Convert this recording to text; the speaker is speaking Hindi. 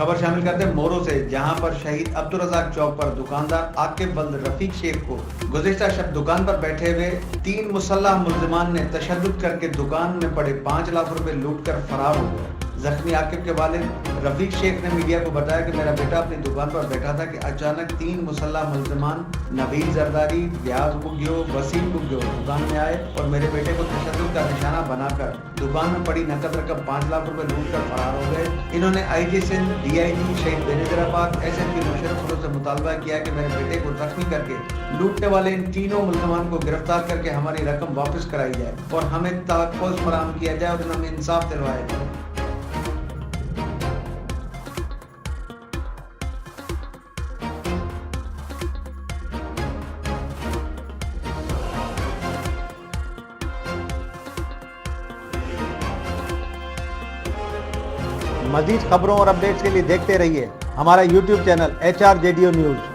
खबर शामिल करते हैं मोरो से, जहां पर शहीद अब्दुल रज़ाक चौक पर दुकानदार आकिब वल्द रफीक शेख को गुज़िश्ता शब दुकान पर बैठे हुए 3 मुसल्लह मुल्ज़िमान ने तशद्दुद करके दुकान में पड़े 5 लाख रुपए लूट कर फरार हो गए। जख्मी आकिब के वालिद रफीक शेख ने मीडिया को बताया कि मेरा बेटा अपनी दुकान पर बैठा था कि अचानक 3 मुसल्लह मुल्ज़िमान नबील जरदारी, रियाज बुग्यो, वसीम बुग्यो दुकान में आए और मेरे बेटे को तशद्दुद का निशाना बनाकर दुकान में पड़ी नकद रकम 5 लाख रुपए लूट कर फरार हो गए। इन्होंने आईजी सिंध, डीआईजी शहीद बेनज़ीराबाद, एसएसपी मुशर्रफ से मुतालबा किया कि मेरे बेटे को जख्मी करके लूटने वाले इन तीनों मुल्ज़िमान को गिरफ्तार करके हमारी रकम वापस कराई जाए और हमें तहफ़्फ़ुज़ फराहम किया जाए और हमें इंसाफ दिलवाया जाए। मज़ीद खबरों और अपडेट्स के लिए देखते रहिए हमारा YouTube चैनल HRJDO न्यूज़।